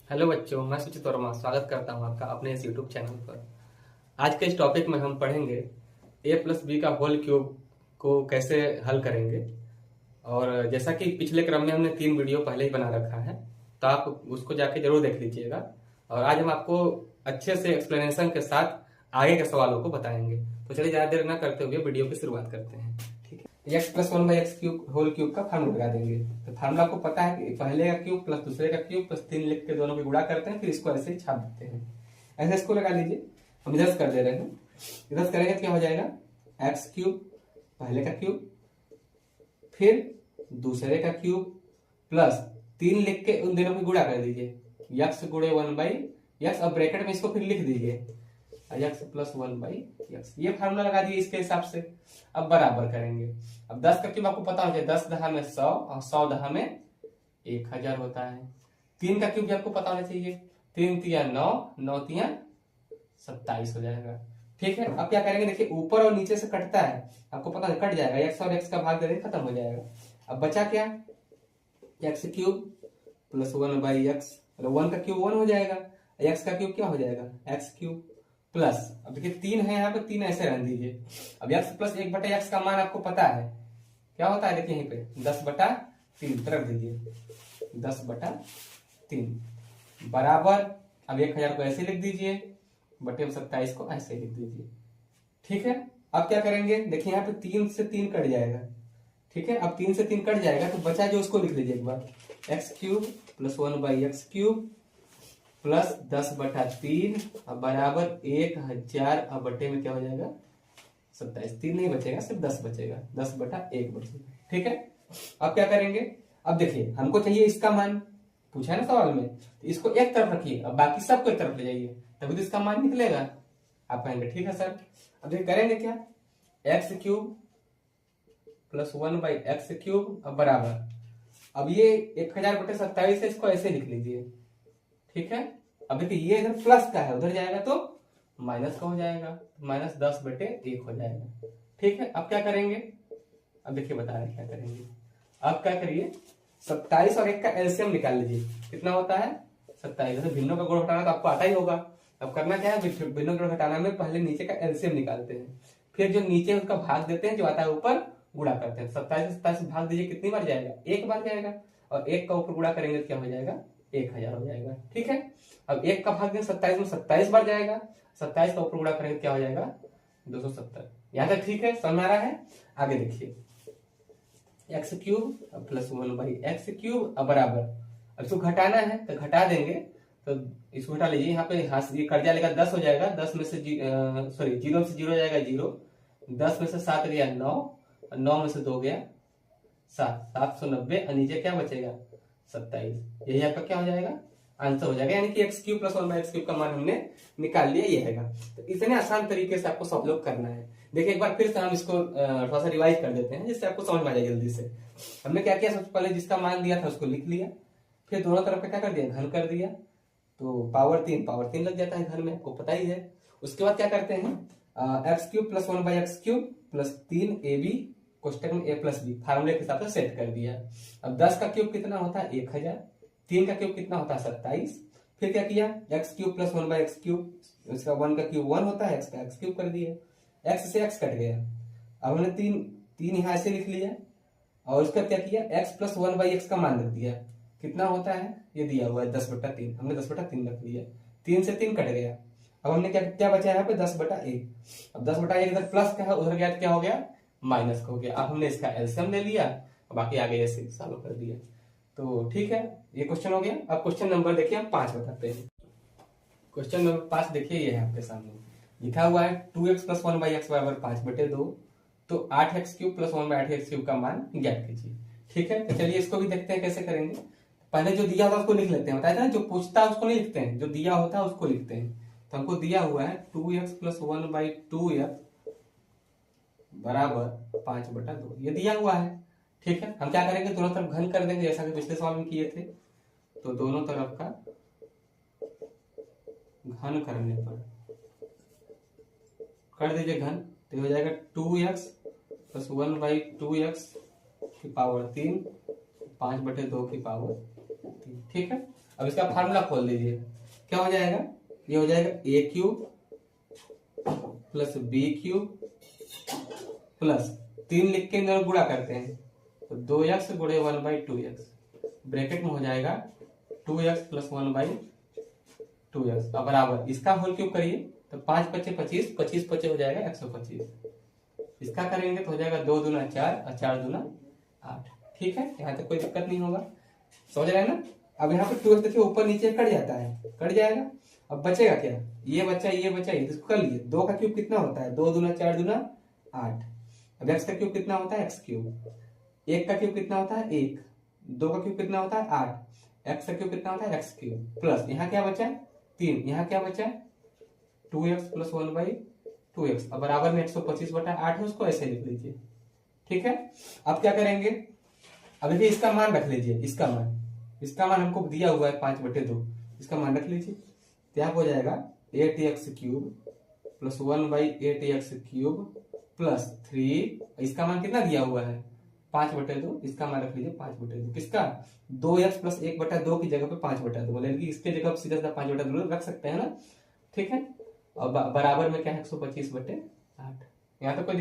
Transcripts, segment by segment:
Hello बच्चों, मैं सुचित वर्मा स्वागत करता हूं आपका अपने इस यूट्यूब चैनल पर। आज के इस टॉपिक में हम पढ़ेंगे ए प्लस बी का होल क्यूब को कैसे हल करेंगे। और जैसा कि पिछले क्रम में हमने 3 वीडियो पहले ही बना रखा है, तो आप उसको जाके जरूर देख लीजिएगा। और आज हम आपको अच्छे से एक्सप्लेनेशन के साथ आगे के सवालों को बताएंगे। तो चलिए ज़्यादा देर न करते हुए वीडियो की शुरुआत करते हैं। ठीक है, x plus one by x cube whole cube का फार्मूला लगा देंगे। तो फार्मूला आपको पता है कि पहले का क्यूब प्लस दूसरे का क्यूब प्लस 3 लिख के दोनों को गुणा करते हैं, फिर इसको ऐसे ही छाप देते हैं। ऐसे इसको लगा लीजिए। हम इधर से कर दे रहे हैं। इधर से करेंगे तो क्या हो जाएगा, एक्स क्यूब पहले का क्यूब फिर दूसरे का क्यूब प्लस 3 लिख के उन दोनों को गुणा कर दीजिए। यक्स गुणे वन बाई यक्स, अब ब्रैकेट में इसको फिर लिख दीजिए x plus one by x. ये फार्मूला लगा दिए इसके हिसाब से। अब बराबर करेंगे। अब 10 का क्यूब आपको पता हो जाए, 10 दहा में 100 और 100 दहा में 1000 होता है। 3 का क्यूब भी आपको पता होना चाहिए, 3 तिया 9, 9 तिया 27 हो जाएगा। ठीक है, अब क्या करेंगे, देखिए ऊपर और नीचे से कटता है, आपको पता है कट जाएगा, एक्स और एक्स का भाग दे देंगे खत्म हो जाएगा। अब बचा क्या, x cube plus one by x, मतलब 1 का क्यूब 1 हो जाएगा, एक्स का क्यूब क्या हो जाएगा एक्स क्यूब प्लस, अब देखिए 3 है यहाँ पे, 3 ऐसे रहने दीजिए। अब एक्स प्लस 1 बटे एक्स का मान आपको पता है क्या होता है, देखिए यहीं पे 10/3 रख दीजिए, 10/3 बराबर। अब 1000 को ऐसे लिख दीजिए, बटे में 27 को ऐसे लिख दीजिए। ठीक है, अब क्या करेंगे, देखिए यहाँ पे 3 से 3 कट जाएगा। ठीक है, अब 3 से 3 कट जाएगा तो बचा जो उसको लिख लीजिए एक बार, x cube plus one by x cube plus 10/3 बराबर 1000, अब बटे में क्या हो जाएगा 27, 3 नहीं बचेगा, सिर्फ 10 बचेगा, 10/1 बचेगा। ठीक है, अब क्या करेंगे, अब देखिए हमको चाहिए इसका मान, पूछा है ना सवाल में, तो इसको एक तरफ रखिए, अब बाकी सबको एक तरफ ले जाइए, तभी तो इसका मान निकलेगा। आप कहेंगे ठीक है सर। अब देखिए करेंगे क्या, x cube plus one by x cube अब बराबर, अब ये 1000/27 है, इसको ऐसे लिख लीजिए। ठीक है, अब देखिए ये इधर प्लस का है, उधर जाएगा तो माइनस का हो जाएगा, -10/1 हो जाएगा। ठीक है, अब क्या करेंगे, अब देखिए बता रहे क्या करेंगे। अब क्या करिए, 27 और 1 का एलसीएम निकाल लीजिए, कितना होता है 27। जैसे भिन्नों का गुण हटाना तो आपको आता ही होगा। अब करना क्या है, भिन्नों का गुण हटाना में पहले नीचे का एलसीएम निकालते हैं, फिर जो नीचे उसका भाग देते हैं, जो आता है ऊपर गुणा करते हैं। 27 भाग दीजिए, कितनी बार जाएगा, एक बार जाएगा, और 1 का ऊपर गुणा करेंगे तो क्या हो जाएगा 1000 हो जाएगा। ठीक है, अब 1 का भाग दें 27 में 27 बार जाएगा, 27 का ऊपर गुणा करेंगे क्या हो जाएगा 270। यहां तक ठीक है, समझ आ रहा है। आगे देखिए, x cube plus one by x cube अब बराबर, अब इसको घटाना है तो घटा देंगे, तो इसको घटा लीजिए, यहाँ पे ये कर जाएगा 10 हो जाएगा, 10 में से सॉरी 0 से 0 जाएगा 0, 10 में से 7 गया 9, 9 में से 2 गया 7, 790, और नीचे क्या बचेगा 27। यही आपका क्या हो जाएगा आंसर हो जाएगा, यानी कि x cube plus one by x cube का मान हमने निकाल लिया, ये है। तो इतने आसान तरीके से आपको सब लोग करना है। देखिए एक बार फिर से हम इसको थोड़ा सा रिवाइज कर देते हैं, जिससे आपको समझ में आ जाए जल्दी से। हमने क्या किया, सबसे पहले जिसका मान दिया था उसको लिख लिया, फिर दोनों तरफ का क्या कर दिया, घन कर दिया, तो पावर 3 लग जाता है घर में, आपको पता ही है। उसके बाद क्या करते हैं, x cube plus one by x cube plus 3ab कोष्टक में a प्लस बी, फार्मूले के हिसाब से सेट कर दिया। अब 10 का क्यूब कितना होता है 1000, 3 का क्यूब कितना होता है 27, फिर क्या किया, x cube plus one by x cube, इसका 1 का क्यूब 1 होता है, एक्स का एक्स क्यूब कर दिया, एक्स से एक्स कट गया। अब हमने 3 यहाँ ऐसे लिख लिया, और उसका क्या किया, x plus one by x का मान रख दिया, कितना होता है ये दिया हुआ है 10/3, हमने 10/3 रख लिया, 3 से 3 कट गया। अब हमने क्या क्या बचा यहाँ पे 10/1, अब 10/1 इधर प्लस का है, उधर गया तो क्या हो गया माइनस का हो गया। अब हमने इसका एलसीएम ले लिया, बाकी आगे ऐसे सॉल्व कर दिया। तो ठीक है, ये क्वेश्चन हो गया। अब क्वेश्चन नंबर देखिए हम 5 बताते हैं। क्वेश्चन नंबर 5 देखिए, ये है आपके सामने लिखा हुआ है 2x plus one by x बराबर 5/2, तो 8x cube plus one by 8x cube का मान ज्ञात कीजिए। ठीक है, तो चलिए इसको भी देखते हैं कैसे करेंगे। पहले जो दिया होता है उसको लिख लेते हैं, बताया था जो पूछता है उसको नहीं लिखते हैं, जो दिया होता है उसको लिखते हैं। तो हमको दिया हुआ है 2x plus one by 2x बराबर 5/2, ये दिया हुआ है। ठीक है, हम क्या करेंगे, दोनों तरफ घन कर देंगे, जैसा कि पिछले सवाल में किए थे। तो दोनों तरफ का घन करने पर कर दीजिए घन, तो हो जाएगा 2x plus one by 2x की पावर 3, 5/2 की पावर 3। ठीक है, अब इसका फार्मूला खोल दीजिए, क्या हो जाएगा, ये हो जाएगा a cube plus b cube plus 3 लिख के इधर गुणा करते हैं तो 2x गुणे 1/2x, ब्रैकेट में हो जाएगा 2x प्लस 1/2x। अब बराबर इसका होल क्यूब करिए तो 5 पचे 25, 25 पचे हो जाएगा 125। इसका करेंगे तो हो जाएगा 2 दूना 4 और 4 दूना 8। ठीक है, यहाँ तक कोई दिक्कत नहीं होगा, समझ रहे हैं ना। अब यहाँ पे 2x देखिए ऊपर नीचे कट जाता है, कट जाएगा। अब बचेगा क्या, ये बचा ये बचा, इसको कर लिए। 2 का क्यूब कितना होता है, 2 दूना 4 दूना 8। अब x का क्यूब कितना होता है, x क्यूब। 1 का क्यूब कितना होता है 1, 2 का क्यूब कितना होता है 8, x का क्यूब कितना होता है x क्यूब प्लस यहाँ क्या बचा 3, यहाँ क्या बचा 2x प्लस 1/2x। अब बराबर में 125/8 है, उसको ऐसे लिख लीजिए। ठीक है, अब क्या करेंगे, अब देखिए इसका मान रख लीजिए, इसका मान हमको दिया हुआ है 5/2, इसका मान रख लीजिए। क्या हो जाएगा 8x cube plus 1/8x cube plus 3, इसका मान कितना दिया हुआ है 5/2, इसका मान रख लीजिए 5/2। किसका 2x प्लस 1/2 की जगह पे 5/2, यानी कि इसके जगह सीधा सीधा 5/2 रख सकते हैं ना। ठीक है, और बराबर में क्या है 125/8। यहाँ तो कोई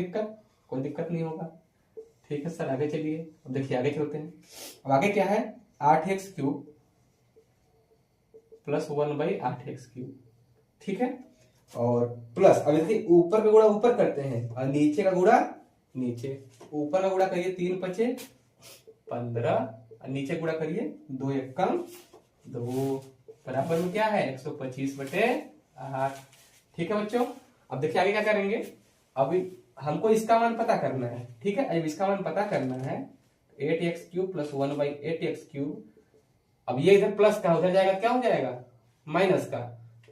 दिक्कत नहीं होगा। ठीक है सर, आगे चलिए। अब देखिए आगे चलते हैं। अब आगे क्या है 8x cube plus 1/8x cube. ठीक है, और प्लस अब देखिए ऊपर का गुणा ऊपर करते हैं और नीचे का गुणा नीचे। ऊपर का गुणा करिए 3 पचे 15 और नीचे गुणा करिए 2 एकम 2, बराबर में क्या है 125/8। ठीक है बच्चों, अब देखिए आगे क्या करेंगे। अभी हमको इसका मान पता करना है। ठीक है, अब इसका मान पता करना है 8x cube plus 1/8x cube. अब ये इधर प्लस का उधर जाएगा, क्या हो जाएगा माइनस का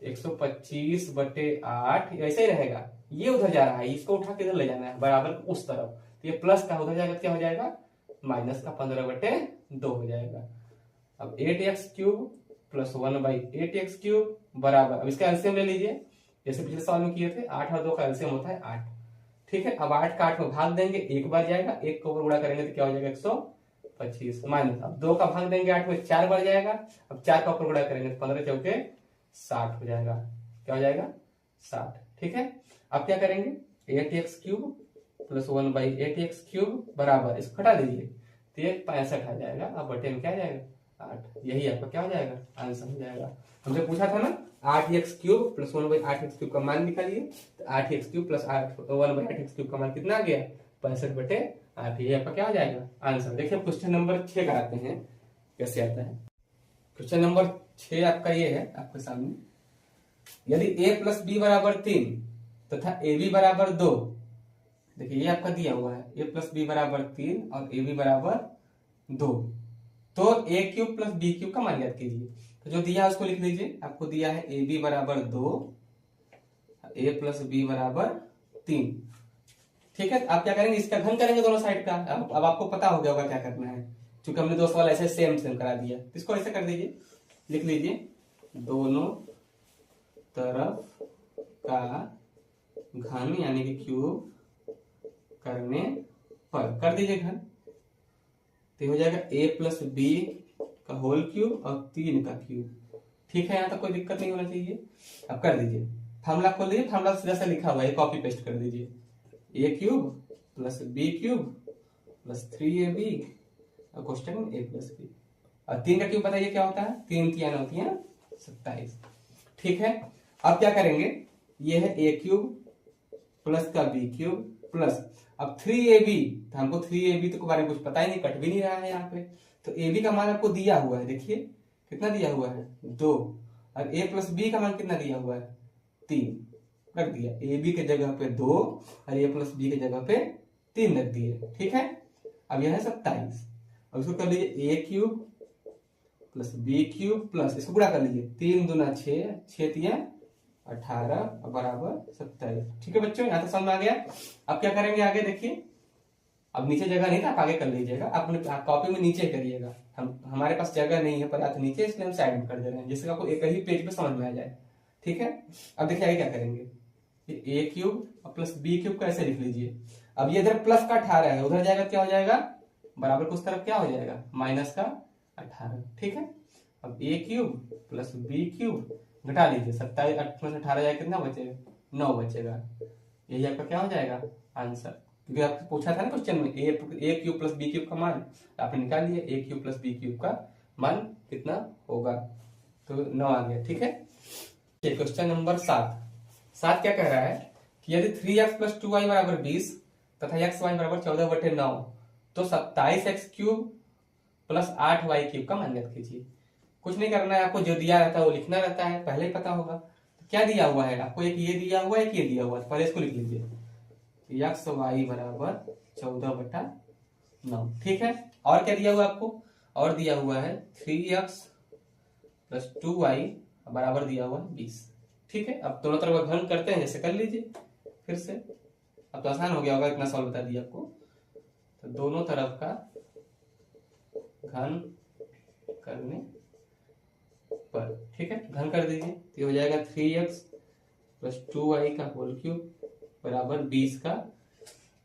125/8, ऐसे ही रहेगा। ये उधर जा रहा है, इसको उठा के इधर ले जाना है बराबर उस तरफ, तो ये प्लस का उधर जाएगा, क्या हो जाएगा माइनस का 15/2 हो जाएगा। अब 8x cube plus 1/8x cube बराबर, अब इसका एलसीएम ले लीजिए, जैसे पिछले सवाल में किए थे 8 और 2 का एलसीएम होता है 8। ठीक है, अब 8 का 8 में भाग देंगे, एक बार जाएगा, एक को ऊपर गुणा करेंगे तो क्या हो जाएगा 125 माइनस, अब 2 का भाग देंगे 8 में 4 बार जाएगा, अब 4 का ऊपर गुणा करेंगे तो 15 चौके 60 हो जाएगा, क्या हो जाएगा 60। ठीक है, अब क्या करेंगे 8x cube plus 1/8x cube बराबर, इसको हटा दीजिए तो ये 65 आ जाएगा। अब बटे में क्या आ जाएगा 8, यही आपका क्या हो जाएगा आंसर हो जाएगा। हमसे पूछा था ना 8x cube plus 1/8x cube का मान निकालिए, तो 8x cube plus 1/8x cube का मान कितना आ गया 65/8, ये आपका क्या हो जाएगा आंसर। देखिए क्वेश्चन नंबर 6 कराते हैं कैसे आता है। क्वेश्चन नंबर 6 आपका ये है आपके सामने, यदि a प्लस बी बराबर 3 तथा ए बी बराबर 2, देखिए ये आपका दिया हुआ है a प्लस बी बराबर 3 और ए बी बराबर 2, तो a cube plus b cube का मान ज्ञात कीजिए। तो जो दिया है उसको लिख लीजिए, आपको दिया है ए बी बराबर 2, a प्लस बी बराबर 3। ठीक है, आप क्या करेंगे इसका घन करेंगे दोनों साइड का। अब आपको पता हो गया होगा क्या करना है, क्योंकि हमने 2 सवाल ऐसे सेम करा दिया। इसको ऐसे कर दीजिए, लिख लीजिए दोनों तरफ का घन यानी कि क्यूब करने पर, कर दीजिए घन, तो हो जाएगा a प्लस बी का होल क्यूब और 3 का क्यूब। ठीक है, यहाँ तक कोई दिक्कत नहीं होना चाहिए। अब कर दीजिए, फार्मूला खोल दीजिए, फार्मूला सीधा सा लिखा हुआ है, कॉपी पेस्ट कर दीजिए। a cube plus b cube plus 3ab और क्वेश्चन में a प्लस बी, और 3 का क्यूब बताइए क्या होता है, 3 3 होती है 27। ठीक है, अब क्या करेंगे, ये है a क्यूब प्लस का b क्यूब प्लस, अब 3ab, तो हमको 3ab तो के बारे में कुछ पता ही नहीं, कट भी नहीं रहा है यहाँ पे, तो ab का मान आपको दिया हुआ है, देखिए कितना दिया हुआ है 2, और a प्लस b का मान कितना दिया हुआ है 3, रख दिया ab के जगह पे 2 और a प्लस b के जगह पे 3 रख दिए। ठीक है, अब यह है 27। अब इसको कर लीजिए a cube plus b cube plus, इसको गुणा कर लीजिए 3 दूना 6, 6 3 18 बराबर 27। ठीक है बच्चों, यहाँ तक समझ में आ गया। अब क्या करेंगे आगे देखिए, अब नीचे जगह नहीं था, आप आगे कर लीजिएगा, अपने कॉपी में नीचे करिएगा, हमारे पास जगह नहीं है पर्याप्त नीचे, इसलिए हम साइड में कर दे रहे हैं, जिससे आपको एक ही पेज पे समझ में आ जाए। ठीक है, अब देखिए आगे क्या करेंगे, ए क्यूब प्लस बी क्यूब का ऐसे लिख लीजिए। अब ये इधर प्लस का 18 है, उधर जाएगा क्या हो जाएगा बराबर को उस तरफ क्या हो जाएगा माइनस का 18। ठीक है, अब ए क्यूब प्लस बी क्यूब, घटा लीजिए 27 8 में से 18 जाए कितना बचेगा, 9 बचेगा। यही आपका क्या हो जाएगा आंसर, क्योंकि आपसे पूछा था ना क्वेश्चन में ए क्यूब प्लस बी क्यूब का मान आपने निकाल लिया, ए क्यूब प्लस बी क्यूब का मान कितना होगा, तो 9 आ गया। ठीक है, क्वेश्चन नंबर 7 क्या कह रहा है कि यदि 3x प्लस 2y बराबर 20 तथा x y बराबर 14/9 तो 27x cube plus 8y cube का मान ज्ञात कीजिए। कुछ नहीं करना है आपको, जो दिया रहता है वो लिखना रहता है, पहले ही पता होगा। तो क्या दिया हुआ है आपको, एक ये दिया हुआ है, एक ये दिया हुआ है, तो पहले इसको लिख लीजिए x y बराबर 14/9। ठीक है, और क्या दिया हुआ आपको, और दिया हुआ है 3x प्लस 2y बराबर दिया हुआ है 20। ठीक है, अब दोनों तरफ घन करते हैं, जैसे कर लीजिए फिर से, अब तो आसान हो गया होगा, इतना सॉल्व बता दिया आपको। तो दोनों तरफ का घन करने पर, ठीक है, घन कर दीजिए, तो ये हो जाएगा 3x प्लस 2y का होल क्यूब बराबर 20 का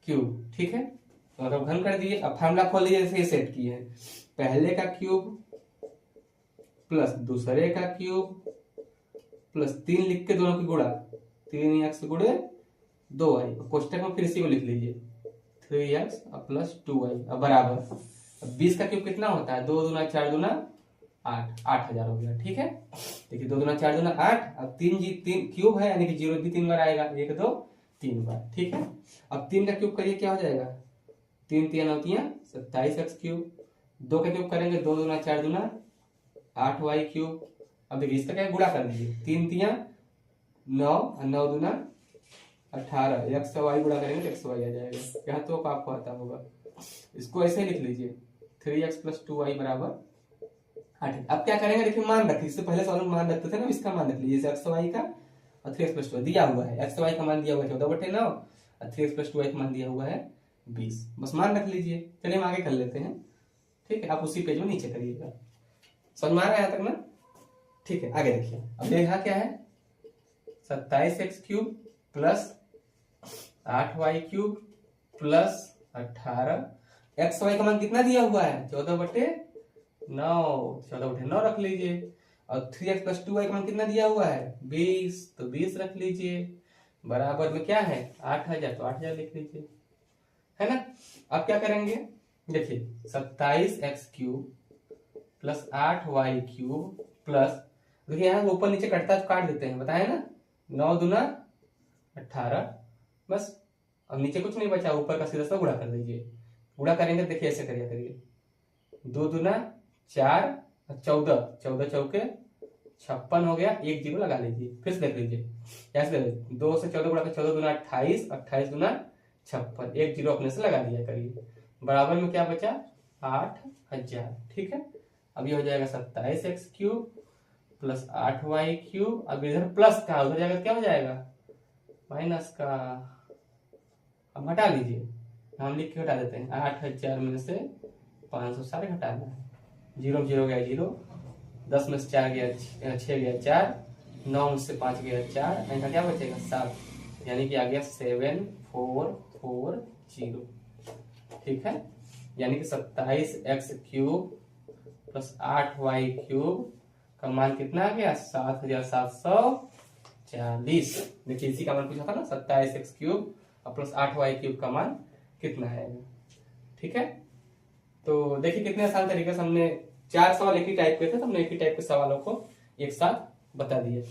क्यूब। ठीक है, तो अब घन कर दिए। अब फार्मूला खोल लीजिए, जैसे ये सेट किए हैं, पहले का क्यूब प्लस दूसरे का क्यूब प्लस 3 लिख के दोनों की गुणा, 3x गुणे 2y, कोष्टक में फिर इसी को लिख लीजिए 3x प्लस 2y बराबर, 20 का क्यूब कितना होता है, 2 दूना 4 दूना 8, 8000 हो गया। ठीक है, देखिए 2 दूना 4 दूना 8, अब 3 क्यूब है यानी कि 0 भी 3 बार आएगा, 1 2 3 बार। ठीक है, अब 3 का क्यूब करिए, क्या हो जाएगा, 3 3 होती है 27x क्यूब, 2 का क्यूब करेंगे 2 दूना 4 दूना 8y क्यूब। अब देखिए इसका क्या गुणा कर दीजिए, 3 3 9 9 दूना 18, x से y गुणा करेंगे तो x y आ जाएगा, यहाँ तो आपको आता होगा। इसको ऐसे लिख लीजिए 3x प्लस 2y बराबर 8। अब क्या करेंगे, देखिए मान रखिए, इससे पहले सवाल में मान रखते थे ना, इसका मान रख लीजिए x y का, और 3x प्लस 2 दिया हुआ है, x y का मान दिया हुआ है 14/9 और 3x प्लस 2y का मान दिया हुआ है 20, बस मान रख लीजिए। चलिए हम आगे कर लेते हैं। ठीक है, आप उसी पेज में नीचे करिएगा, समझ में आ रहा है यहाँ तक ना। ठीक है, आगे देखिए, अब देखा क्या है, 27x cube plus 8y cube plus 18, x y का मान कितना दिया हुआ है 14/9, 14/9 रख लीजिए, और 3x प्लस 2y का मान कितना दिया हुआ है 20, तो 20 रख लीजिए, बराबर में क्या है 8000, तो 8000 लिख लीजिए, है ना। अब क्या करेंगे, देखिए 27x cube plus 8y cube plus, देखिए यहाँ ऊपर नीचे कटता है तो काट देते हैं, बताए ना, 9 दूना 18, बस। अब नीचे कुछ नहीं बचा, ऊपर का सीधा सा गुणा कर दीजिए, गुणा करेंगे देखिए ऐसे करिए 2 दूना 4 14, 14 चौके 56 हो गया, 1 0 लगा लीजिए, फिर से देख लीजिए, ऐसे 2 से 14 गुणा कर 14 दूना 28, 28 दूना 56, 1 0 अपने से लगा दिया करिए, बराबर में क्या बचा 8000। ठीक है, अब ये हो जाएगा 27x cube plus 8y cube, अब इधर प्लस का उधर जाएगा क्या हो जाएगा माइनस का, अब हटा लीजिए, हम लिख के हटा देते हैं, 8000 में से 500 सारे हटाना है, 0 0 गया 0, 10 में से 4 गया 6 गया 4, 9 में से 5 गया 4, यहाँ क्या बचेगा 7, यानी कि आ गया 7440। ठीक है, यानी कि 27x cube plus 8y cube का मान कितना आ गया 7740। देखिए इसी का मान पूछा था ना, 27x क्यूब और प्लस 8y क्यूब का मान कितना है। ठीक है, तो देखिए कितने आसान तरीके से हमने 4 सवाल एक ही टाइप के थे, तो हमने एक ही टाइप के सवालों को एक साथ बता दिए।